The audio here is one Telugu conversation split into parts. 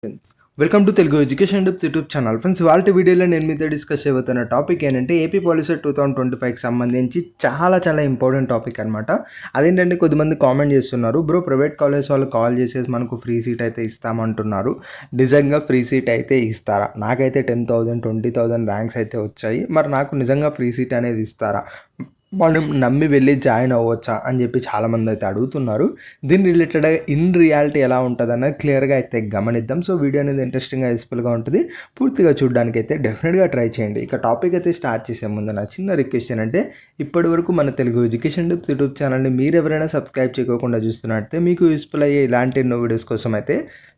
Friends, welcome to Telugu education tips YouTube channel. Friends, వాళ్ళ వీడియోలో నేను మీతో డిస్కస్ చేయబోతున్న టాపిక్ ఏంటంటే ఏపీ పాలిసీ 2025కి సంబంధించి చాలా ఇంపార్టెంట్ టాపిక్ అనమాట. అదేంటంటే కొద్దిమంది కామెంట్ చేస్తున్నారు, బ్రో ప్రైవేట్ కాలేజ్ వాళ్ళు కాల్ చేసేసి మనకు ఫ్రీ సీట్ అయితే ఇస్తామంటున్నారు. నిజంగా ఫ్రీ సీట్ అయితే ఇస్తారా? నాకైతే 10,000 20,000 ర్యాంక్స్ అయితే వచ్చాయి. మరి నాకు నిజంగా ఫ్రీ సీట్ అనేది ఇస్తారా? మనం నమ్మి వెళ్ళి జాయిన్ అవ్వచ్చా అని చెప్పి చాలామంది అయితే అడుగుతున్నారు. దీని రిలేటెడ్గా ఇన్ రియాలిటీ ఎలా ఉంటుంది అన్నది క్లియర్గా అయితే గమనిద్దాం. సో వీడియో అనేది ఇంట్రెస్టింగ్గా యూస్ఫుల్గా ఉంటుంది. పూర్తిగా చూడడానికి అయితే డెఫినెట్గా ట్రై చేయండి. ఇక టాపిక్ అయితే స్టార్ట్ చేసే ముందు నా చిన్న రిక్వెస్ట్ ఏంటంటే, ఇప్పటి వరకు మన తెలుగు ఎడ్యుకేషన్ టిప్స్ యూట్యూబ్ ఛానల్ని మీరు ఎవరైనా సబ్స్క్రైబ్ చేయకుండా చూస్తున్నట్టే మీకు యూస్ఫుల్ అయ్యే ఇలాంటి ఎన్నో వీడియోస్ కోసం అయితే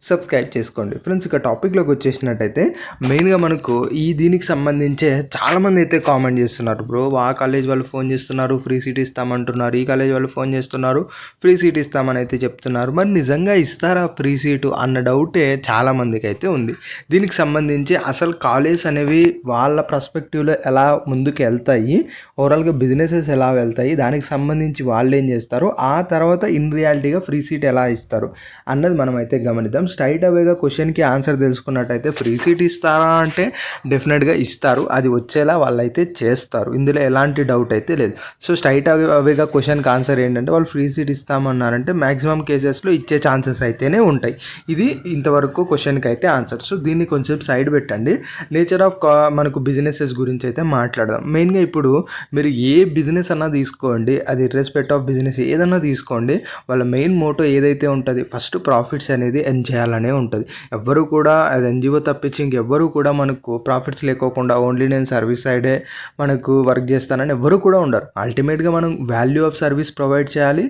సబ్స్క్రైబ్ చేసుకోండి. ఫ్రెండ్స్, ఇక టాపిక్లోకి వచ్చేసినట్టయితే మెయిన్గా మనకు దీనికి సంబంధించే చాలామంది అయితే కామెంట్ చేస్తున్నారు, బ్రో ఆ కాలేజ్ వాళ్ళు ఫోన్ చేస్తున్నారు ఫ్రీ సీట్ ఇస్తామంటున్నారు, ఈ కాలేజ్ వాళ్ళు ఫోన్ చేస్తున్నారు ఫ్రీ సీట్ ఇస్తామని అయితే చెప్తున్నారు. మరి నిజంగా ఇస్తారా ఫ్రీ సీటు అన్న డౌటే చాలామందికి అయితే ఉంది. దీనికి సంబంధించి అసలు కాలేజ్ అనేవి వాళ్ళ పర్స్పెక్టివ్లో ఎలా ముందుకు వెళ్తాయి, ఓవరాల్గా బిజినెసెస్ ఎలా వెళ్తాయి, దానికి సంబంధించి వాళ్ళు ఏం చేస్తారు, ఆ తర్వాత ఇన్ రియాలిటీగా ఫ్రీ సీట్ ఎలా ఇస్తారు అన్నది మనం అయితే గమనిద్దాం. స్ట్రైట్ అవేగా క్వశ్చన్కి ఆన్సర్ తెలుసుకున్నట్టయితే ఫ్రీ సీట్ ఇస్తారా అంటే డెఫినెట్గా ఇస్తారు. అది వచ్చేలా వాళ్ళైతే చేస్తారు, ఇందులో ఎలాంటి డౌట్ అయితే లేదు. సో స్ట్రైట్ అవేగా క్వశ్చన్కి ఆన్సర్ ఏంటంటే, వాళ్ళు ఫ్రీ సీట్ ఇస్తామన్నారంటే మ్యాక్సిమం కేసెస్లో ఇచ్చే ఛాన్సెస్ అయితేనే ఉంటాయి. ఇది ఇంతవరకు క్వశ్చన్కి అయితే ఆన్సర్. సో దీన్ని కొంచెం సైడ్ పెట్టండి. నేచర్ ఆఫ్ మనకు బిజినెసెస్ గురించి అయితే మాట్లాడదాం. మెయిన్గా ఇప్పుడు మీరు ఏ బిజినెస్ అన్నా తీసుకోండి, అది ఇర్రెస్పెక్ట్ ఆఫ్ బిజినెస్ ఏదన్నా తీసుకోండి, వాళ్ళ మెయిన్ మోటో ఏదైతే ఉంటుంది, ఫస్ట్ ప్రాఫిట్స్ అనేది ఎర్న్ చేయాలనే ఉంటుంది. ఎవ్వరు కూడా అది ఎన్జిఓ తప్పించి ఇంకెవ్వరు కూడా మనకు ప్రాఫిట్స్ లేకోకుండా ఓన్లీ నేను సర్వీస్ సైడే మనకు వర్క్ చేస్తానని ఎవ్వరు కూడా ఉండరు. అల్టిమేట్గా మనం వాల్యూ ఆఫ్ సర్వీస్ ప్రొవైడ్ చేయాలి,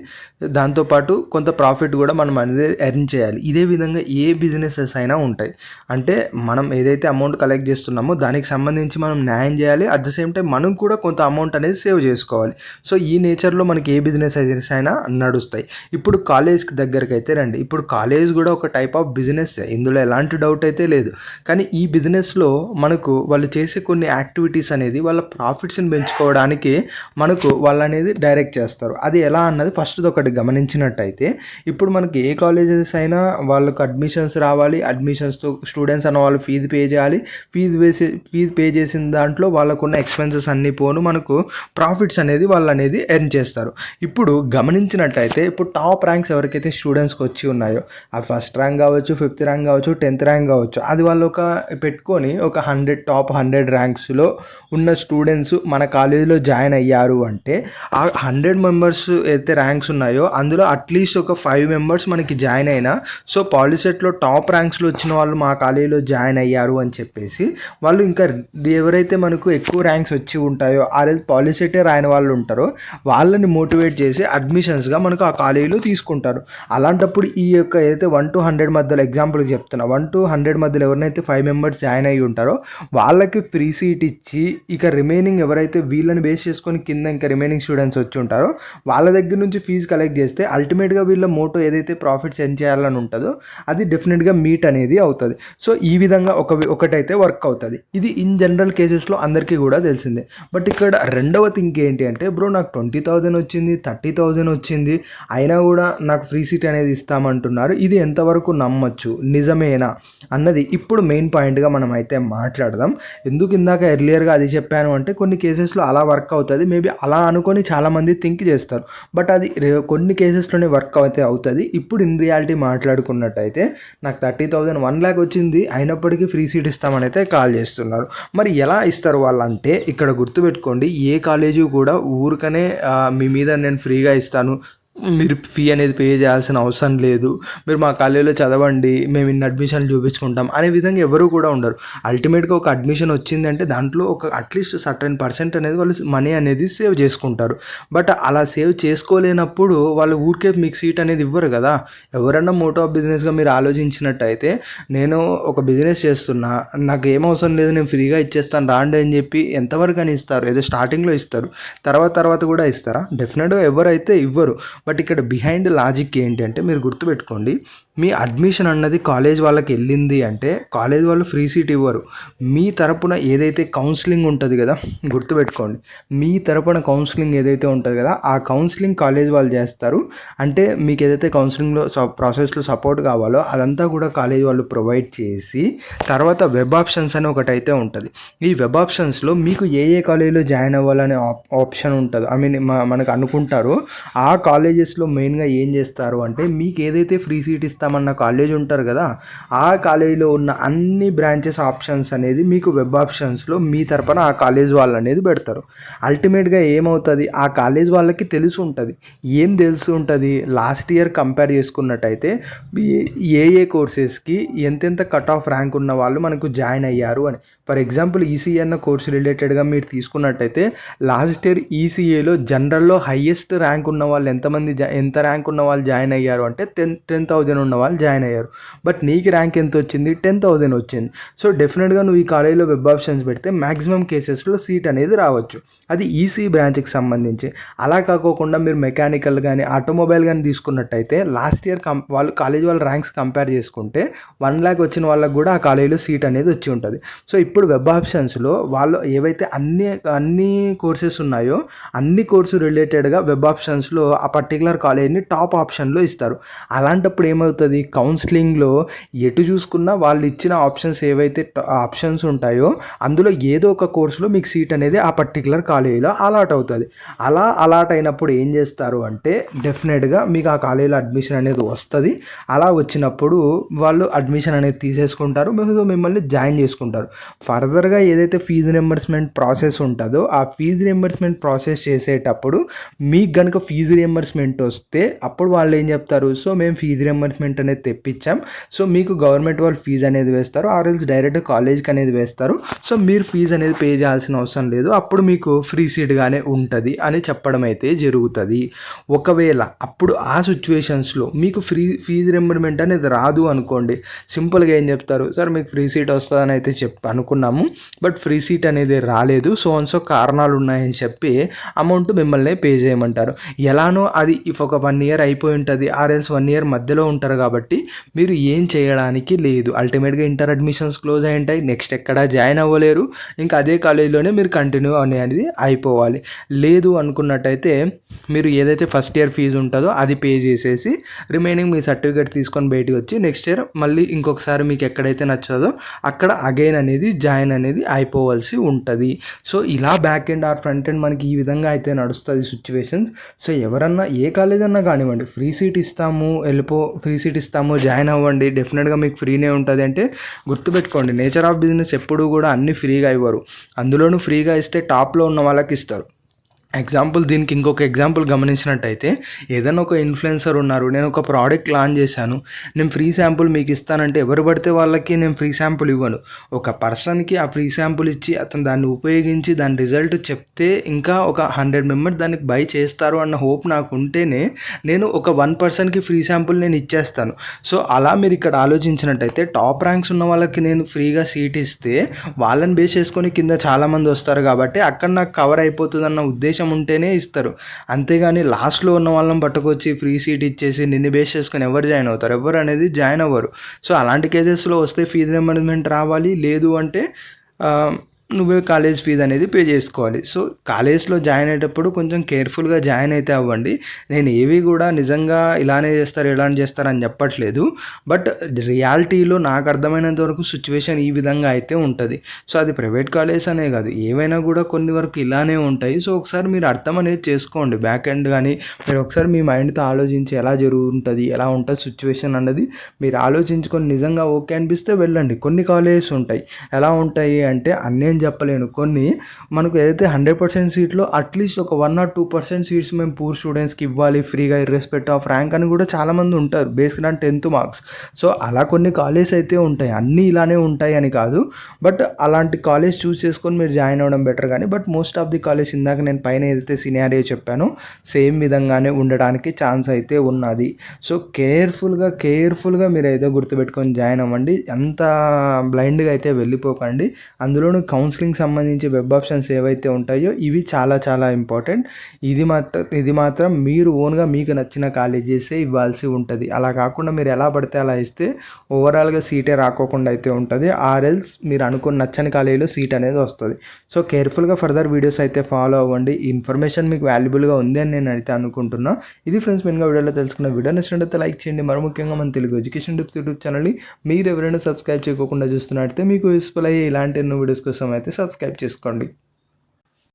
దాంతోపాటు కొంత ప్రాఫిట్ కూడా మనం అనేది ఎర్న్ చేయాలి. ఇదే విధంగా ఏ బిజినెసెస్ అయినా ఉంటాయి. అంటే మనం ఏదైతే అమౌంట్ కలెక్ట్ చేస్తున్నామో దానికి సంబంధించి మనం న్యాయం చేయాలి, అట్ ద సేమ్ టైం మనం కూడా కొంత అమౌంట్ అనేది సేవ్ చేసుకోవాలి. సో ఈ నేచర్లో మనకి ఏ బిజినెస్ అయినా నడుస్తాయి. ఇప్పుడు కాలేజ్కి దగ్గరికి అయితే రండి. ఇప్పుడు కాలేజ్ కూడా ఒక టైప్ ఆఫ్ బిజినెస్, ఇందులో ఎలాంటి డౌట్ అయితే లేదు. కానీ ఈ బిజినెస్లో మనకు వాళ్ళు చేసే కొన్ని యాక్టివిటీస్ అనేది వాళ్ళ ప్రాఫిట్స్ని పెంచుకోవడానికి మనకు వాళ్ళు అనేది డైరెక్ట్ చేస్తారు. అది ఎలా అన్నది ఫస్ట్ ఒకటి గమనించినట్టయితే, ఇప్పుడు మనకి ఏ కాలేజెస్ అయినా వాళ్ళకు అడ్మిషన్స్ రావాలి, అడ్మిషన్స్తో స్టూడెంట్స్ అన్న వాళ్ళు ఫీజు పే చేయాలి, ఫీజు పే చేసిన దాంట్లో వాళ్ళకున్న ఎక్స్పెన్సెస్ అన్నీ పోను మనకు ప్రాఫిట్స్ అనేది వాళ్ళు అనేది ఎర్న్ చేస్తారు. ఇప్పుడు గమనించినట్టయితే ఇప్పుడు టాప్ ర్యాంక్స్ ఎవరికైతే స్టూడెంట్స్కి వచ్చి ఉన్నాయో, ఆ ఫస్ట్ ర్యాంక్ కావచ్చు, 5th ర్యాంక్ కావచ్చు, 10th ర్యాంక్ కావచ్చు, అది వాళ్ళు పెట్టుకొని ఒక టాప్ 100 ర్యాంక్స్లో ఉన్న స్టూడెంట్స్ మన కాలేజీలో జాయిన్ అయ్యారు అంటే, ఆ 100 మెంబర్స్ అయితే ర్యాంక్స్ ఉన్నాయో అందులో అట్లీస్ట్ ఒక 5 మెంబర్స్ మనకి జాయిన్ అయినా, సో పాలిసెట్లో టాప్ ర్యాంక్స్లో వచ్చిన వాళ్ళు మా కాలేజీలో జాయిన్ అయ్యారు అని చెప్పేసి వాళ్ళు ఇంకా ఎవరైతే మనకు ఎక్కువ ర్యాంక్స్ వచ్చి ఉంటాయో, అదే పాలిసెటే రాయని వాళ్ళు ఉంటారో వాళ్ళని మోటివేట్ చేసి అడ్మిషన్స్గా మనకు ఆ కాలేజీలో తీసుకుంటారు. అలాంటప్పుడు ఈ యొక్క ఏదైతే 1 to 100 మధ్యలో ఎగ్జాంపుల్కి చెప్తున్నా, 1 to 100 మధ్యలో ఎవరినైతే 5 మెంబర్స్ జాయిన్ అయ్యి ఉంటారో వాళ్ళకి ఫ్రీ సీట్ ఇచ్చి, ఇక రిమైనింగ్ ఎవరైతే వీళ్ళని బేస్ చేసుకొని కింద ఇంకా రిమైనింగ్ స్టూడెంట్స్ వచ్చి ఉంటారో వాళ్ళ దగ్గర నుంచి ఫీజు కలెక్ట్ చేస్తే అల్టిమేట్గా వీళ్ళ మోటో ఏదైతే ప్రాఫిట్స్ ఎర్న్ చేయాలని ఉంటుందో అది డెఫినెట్గా మీట్ అనేది అవుతుంది. సో ఈ విధంగా ఒకటైతే వర్క్ అవుతుంది. ఇది ఇన్ జనరల్ కేసెస్లో అందరికీ కూడా తెలిసిందే. బట్ ఇక్కడ రెండవ థింక్ ఏంటి అంటే, బ్రో నాకు 20,000 వచ్చింది, 30,000 వచ్చింది, అయినా కూడా నాకు ఫ్రీ సీట్ అనేది ఇస్తామంటున్నారు, ఇది ఎంతవరకు నమ్మచ్చు, నిజమేనా అన్నది ఇప్పుడు మెయిన్ పాయింట్గా మనం అయితే మాట్లాడదాం. ఎందుకు ఇందాక ఎర్లియర్గా అది చెప్పాను అంటే, కొన్ని కేసెస్లో అలా వర్క్ అవుతుంది, మేబీ అలా అనుకొని చాలామంది థింక్ చేస్తారు, బట్ అది కొన్ని కేసెస్లోనే వర్క్ అయితే అవుతుంది. ఇప్పుడు ఇన్ రియాలిటీ మాట్లాడుకున్నట్టయితే నాకు 30,000 1 lakh వచ్చింది, అయినప్పటికీ ఫ్రీ సీట్ ఇస్తామని అయితే కాల్ చేస్తున్నారు. మరి ఎలా ఇస్తారు వాళ్ళంటే, ఇక్కడ గుర్తుపెట్టుకోండి, ఏ కాలేజీ కూడా ఊరికనే మీ మీద నేను ఫ్రీగా ఇస్తాను, మీరు ఫీ అనేది పే చేయాల్సిన అవసరం లేదు, మీరు మా కాలేజీలో చదవండి, మేము ఇన్ని అడ్మిషన్లు చూపించుకుంటాం అనే విధంగా ఎవరు కూడా ఉండరు. అల్టిమేట్గా ఒక అడ్మిషన్ వచ్చిందంటే దాంట్లో ఒక అట్లీస్ట్ సర్టెన్ % అనేది వాళ్ళు మనీ అనేది సేవ్ చేసుకుంటారు. బట్ అలా సేవ్ చేసుకోలేనప్పుడు వాళ్ళు ఊరికే మీకు సీట్ అనేది ఇవ్వరు కదా. ఎవరన్నా మోటో ఆఫ్ బిజినెస్గా మీరు ఆలోచించినట్టయితే, నేను ఒక బిజినెస్ చేస్తున్నా, నాకు ఏం అవసరం లేదు, నేను ఫ్రీగా ఇచ్చేస్తాను రాండి అని చెప్పి ఎంతవరకు అని ఇస్తారు? ఏదో స్టార్టింగ్లో ఇస్తారు, తర్వాత కూడా ఇస్తారా? డెఫినెట్గా ఎవరైతే ఇవ్వరు. బట్ ఇక్కడ బిహైండ్ లాజిక్ ఏంటి అంటే, మీరు గుర్తుపెట్టుకోండి, మీ అడ్మిషన్ అన్నది కాలేజ్ వాళ్ళకి వెళ్ళింది అంటే కాలేజ్ వాళ్ళు ఫ్రీ సీట్ ఇవ్వరు. మీ తరపున ఏదైతే కౌన్సిలింగ్ ఉంటుంది కదా, గుర్తుపెట్టుకోండి, మీ తరపున కౌన్సిలింగ్ ఏదైతే ఉంటుంది కదా ఆ కౌన్సిలింగ్ కాలేజ్ వాళ్ళు చేస్తారు. అంటే మీకు ఏదైతే కౌన్సిలింగ్లో ప్రాసెస్లో సపోర్ట్ కావాలో అదంతా కూడా కాలేజ్ వాళ్ళు ప్రొవైడ్ చేసి తర్వాత వెబ్ ఆప్షన్స్ అని ఒకటైతే ఉంటుంది. ఈ వెబ్ ఆప్షన్స్లో మీకు ఏ కాలేజీలో జాయిన్ అవ్వాలనే ఆప్షన్ ఉంటుంది. ఐ మీన్ మనకు అనుకుంటారు. ఆ కాలేజెస్లో మెయిన్గా ఏం చేస్తారు అంటే మీకు ఏదైతే ఫ్రీ సీట్ ఇస్తామన్న కాలేజ్ ఉంటారు కదా ఆ కాలేజీలో ఉన్న అన్ని బ్రాంచెస్ ఆప్షన్స్ అనేది మీకు వెబ్ ఆప్షన్స్లో మీ తరపున ఆ కాలేజ్ వాళ్ళు అనేది పెడతారు. అల్టిమేట్గా ఏమవుతుంది, ఆ కాలేజ్ వాళ్ళకి తెలిసి ఉంటుంది. ఏం తెలుసు ఉంటుంది, లాస్ట్ ఇయర్ కంపేర్ చేసుకున్నట్టయితే ఏ కోర్సెస్కి ఎంతెంత కట్ ఆఫ్ ర్యాంక్ ఉన్న వాళ్ళు మనకు జాయిన్ అయ్యారు అని. ఫర్ ఎగ్జాంపుల్ ఈసీఏ అన్న కోర్సు రిలేటెడ్గా మీరు తీసుకున్నట్టయితే లాస్ట్ ఇయర్ ఈసీఏలో జనరల్లో హైయెస్ట్ ర్యాంక్ ఉన్న వాళ్ళు ఎంత ర్యాంక్ ఉన్న వాళ్ళు జాయిన్ అయ్యారు అంటే 10,000 ఉన్న వాళ్ళు జాయిన్ అయ్యారు. బట్ నీకు ర్యాంక్ ఎంత వచ్చింది, 10,000 వచ్చింది. సో డెఫినెట్గా నువ్వు ఈ కాలేజీలో వెబ్ ఆప్షన్స్ పెడితే మ్యాక్సిమం కేసెస్లో సీట్ అనేది రావచ్చు. అది ఈసీ బ్రాంచ్కి సంబంధించి. అలా కాకోకుండా మీరు మెకానికల్ కానీ ఆటోమొబైల్ కానీ తీసుకున్నట్టయితే లాస్ట్ ఇయర్ కాలేజ్ వాళ్ళ ర్యాంక్స్ కంపేర్ చేసుకుంటే 1 lakh వచ్చిన వాళ్ళకి కూడా ఆ కాలేజీలో సీట్ అనేది వచ్చి ఉంటుంది. సో ఇప్పుడు వెబ్ ఆప్షన్స్లో వాళ్ళు ఏవైతే అన్ని కోర్సెస్ ఉన్నాయో అన్ని కోర్సు రిలేటెడ్గా వెబ్ ఆప్షన్స్లో ఆ పర్టికులర్ కాలేజ్ని టాప్ ఆప్షన్లో ఇస్తారు. అలాంటప్పుడు ఏమవుతుంది, కౌన్సిలింగ్లో ఎటు చూసుకున్నా వాళ్ళు ఇచ్చిన ఆప్షన్స్ ఏవైతే ఆప్షన్స్ ఉంటాయో అందులో ఏదో ఒక కోర్సులో మీకు సీట్ అనేది ఆ పర్టికులర్ కాలేజీలో అలాట్ అవుతుంది. అలా అలాట్ అయినప్పుడు ఏం చేస్తారు అంటే డెఫినెట్గా మీకు ఆ కాలేజీలో అడ్మిషన్ అనేది వస్తుంది. అలా వచ్చినప్పుడు వాళ్ళు అడ్మిషన్ అనేది తీసేసుకుంటారు, మిమ్మల్ని జాయిన్ చేసుకుంటారు. ఫర్దర్గా ఏదైతే ఫీజు రియంబర్స్మెంట్ ప్రాసెస్ ఉంటుందో ఆ ఫీజు రియంబర్స్మెంట్ ప్రాసెస్ చేసేటప్పుడు మీకు కనుక ఫీజు రియంబర్స్మెంట్ వస్తే అప్పుడు వాళ్ళు ఏం చెప్తారు, సో మేము ఫీజు రియంబర్స్మెంట్ అనేది తెప్పించాం, సో మీకు గవర్నమెంట్ వాళ్ళు ఫీజు అనేది వేస్తారు, ఆర్ఎల్స్ డైరెక్ట్ కాలేజ్కి అనేది వేస్తారు, సో మీరు ఫీజు అనేది పే చేయాల్సిన అవసరం లేదు, అప్పుడు మీకు ఫ్రీ సీట్గానే ఉంటుంది అని చెప్పడం అయితే జరుగుతుంది. ఒకవేళ అప్పుడు ఆ సిచ్యువేషన్స్లో మీకు ఫీజు రియంబర్స్మెంట్ అనేది రాదు అనుకోండి, సింపుల్గా ఏం చెప్తారు, సార్ మీకు ఫ్రీ సీట్ వస్తుందని అయితే అనుకున్నాము బట్ ఫ్రీ సీట్ అనేది రాలేదు, సో కారణాలు ఉన్నాయని చెప్పి అమౌంట్ మిమ్మల్ని పే చేయమంటారు. ఎలానో అది ఒక 1 year అయిపోయి ఉంటుంది, ఆర్ఎల్స్ 1 year మధ్యలో ఉంటారు కాబట్టి మీరు ఏం చేయడానికి లేదు. అల్టిమేట్గా ఇంటర్ అడ్మిషన్స్ క్లోజ్ అయి ఉంటాయి, నెక్స్ట్ ఎక్కడ జాయిన్ అవ్వలేరు, ఇంకా అదే కాలేజీలోనే మీరు కంటిన్యూ అనేది అయిపోవాలి. లేదు అనుకున్నట్టయితే మీరు ఏదైతే ఫస్ట్ ఇయర్ ఫీజు ఉంటుందో అది పే చేసేసి రిమైనింగ్ మీ సర్టిఫికేట్ తీసుకొని బయటకు వచ్చి నెక్స్ట్ ఇయర్ మళ్ళీ ఇంకొకసారి మీకు ఎక్కడైతే నచ్చదో అక్కడ అగైన్ అనేది జాయిన్ అనేది అయిపోవాల్సి ఉంటుంది. సో ఇలా back end or front end మనకి ఈ విధంగా అయితే నడుస్తుంది సిచ్యువేషన్స్. సో ఎవరన్నా ఏ కాలేజ్ అన్నా కానివ్వండి, ఫ్రీ సీట్ ఇస్తాము జాయిన్ అవ్వండి, డెఫినెట్గా మీకు ఫ్రీనే ఉంటుంది అంటే గుర్తుపెట్టుకోండి, నేచర్ ఆఫ్ బిజినెస్ ఎప్పుడు కూడా అన్ని ఫ్రీగా ఇవ్వరు, అందులోనూ ఫ్రీగా ఇస్తే టాప్లో ఉన్న వాళ్ళకి ఇస్తారు. దీనికి ఇంకొక ఎగ్జాంపుల్ గమనించినట్టయితే ఏదైనా ఒక ఇన్ఫ్లుయెన్సర్ ఉన్నారు, నేను ఒక ప్రోడక్ట్ లాంచ్ చేశాను, నేను ఫ్రీ శాంపుల్ మీకు ఇస్తానంటే ఎవరు పడితే వాళ్ళకి నేను ఫ్రీ శాంపుల్ ఇవ్వను. ఒక పర్సన్కి ఆ ఫ్రీ శాంపుల్ ఇచ్చి అతను దాన్ని ఉపయోగించి దాని రిజల్ట్ చెప్తే ఇంకా ఒక 100 members దానికి బై చేస్తారు అన్న హోప్ నాకు ఉంటేనే నేను ఒక 1 personకి ఫ్రీ శాంపుల్ నేను ఇచ్చేస్తాను. సో అలా మీరు ఇక్కడ ఆలోచించినట్టయితే టాప్ ర్యాంక్స్ ఉన్న వాళ్ళకి నేను ఫ్రీగా సీట్ ఇస్తే వాళ్ళని బేస్ చేసుకొని కింద చాలామంది వస్తారు కాబట్టి అక్కడ నాకు కవర్ అయిపోతుంది అన్న ఉద్దేశం ఉంటేనే ఇస్తారు. అంతేగాని లాస్ట్లో ఉన్న వాళ్ళని పట్టుకొచ్చి ఫ్రీ సీట్ ఇచ్చేసి నిన్ను బేస్ చేసుకొని ఎవరు జాయిన్ అవుతారు, ఎవరు అనేది జాయిన్ అవ్వరు. సో అలాంటి కేసెస్లో వస్తే ఫీజు రియంబర్స్మెంట్ రావాలి, లేదు అంటే నువ్వే కాలేజ్ ఫీజు అనేది పే చేసుకోవాలి. సో కాలేజ్లో జాయిన్ అయ్యేటప్పుడు కొంచెం కేర్ఫుల్గా జాయిన్ అయితే అవ్వండి. నేను ఏవి కూడా నిజంగా ఇలానే చేస్తారు అని చెప్పట్లేదు, బట్ రియాలిటీలో నాకు అర్థమైనంత వరకు సిచ్యువేషన్ ఈ విధంగా అయితే ఉంటుంది. సో అది ప్రైవేట్ కాలేజ్ అనే కాదు, ఏవైనా కూడా కొన్ని వరకు ఇలానే ఉంటాయి. సో ఒకసారి మీరు అర్థం అనేది చేసుకోండి, బ్యాక్ ఎండ్ కానీ మీరు ఒకసారి మీ మైండ్తో ఆలోచించి ఎలా జరుగుతుంది, ఎలా ఉంటుంది సిచ్యువేషన్ అన్నది మీరు ఆలోచించుకొని నిజంగా ఓకే అనిపిస్తే వెళ్ళండి. కొన్ని కాలేజెస్ ఉంటాయి, ఎలా ఉంటాయి అంటే అన్నీ చెప్పలేను, కొన్ని మనకు ఏదైతే 100% సీట్లో అట్లీస్ట్ ఒక 1 or 2% సీట్స్ మేము పూర్ స్టూడెంట్స్కి ఇవ్వాలి ఫ్రీగా ఇర్రెస్పెక్టివ్ ఆఫ్ ర్యాంక్ అని కూడా చాలామంది ఉంటారు based on 10th marks. So అలా కొన్ని కాలేజెస్ అయితే ఉంటాయి, అన్నీ ఇలానే ఉంటాయి అని కాదు, బట్ అలాంటి కాలేజ్ చూస్ చేసుకొని మీరు జాయిన్ అవ్వడం బెటర్. కానీ but most of the college ఇందాక నేను పైన ఏదైతే సినారియో చెప్పానో సేమ్ విధంగానే ఉండడానికి ఛాన్స్ అయితే ఉన్నది. సో కేర్ఫుల్గా మీరు అయితే గుర్తుపెట్టుకొని జాయిన్ అవ్వండి, అంత బ్లైండ్గా అయితే వెళ్ళిపోకండి. అందులోనూ కౌన్సిలింగ్ సంబంధించి వెబ్ ఆప్షన్స్ ఏవైతే ఉంటాయో ఇవి చాలా చాలా ఇంపార్టెంట్. ఇది మాత్రం మీరు ఓన్గా మీకు నచ్చిన కాలేజెసే ఇవ్వాల్సి ఉంటుంది. అలా కాకుండా మీరు ఎలా పడితే అలా ఇస్తే ఓవరాల్గా సీటే రాకోకుండా అయితే ఉంటుంది. ఆర్ఎల్స్ మీరు అనుకున్న నచ్చని కాలేజీలో సీట్ అనేది వస్తుంది. సో కేర్ఫుల్గా ఫర్దర్ వీడియోస్ అయితే ఫాలో అవ్వండి. ఈ ఇన్ఫర్మేషన్ మీకు వాల్యుబుల్గా ఉంది అని నేను అయితే అనుకుంటున్నా. ఇది ఫ్రెండ్స్ మెయిన్గా వీడియోలో తెలుసుకున్న వీడియో నచ్చినట్లయితే లైక్ చేయండి. మరి ముఖ్యంగా మన తెలుగు ఎడ్యుకేషన్ టిప్స్ యూట్యూబ్ ఛానల్ని మీరు ఎవరైనా సబ్స్క్రైబ్ చేయకుండా చూస్తున్నట్టయితే మీకు యూస్ఫుల్ అయ్యే ఇలాంటి ఎన్నో వీడియోస్ కోసం అయితే సబ్స్క్రైబ్ చేసుకోండి.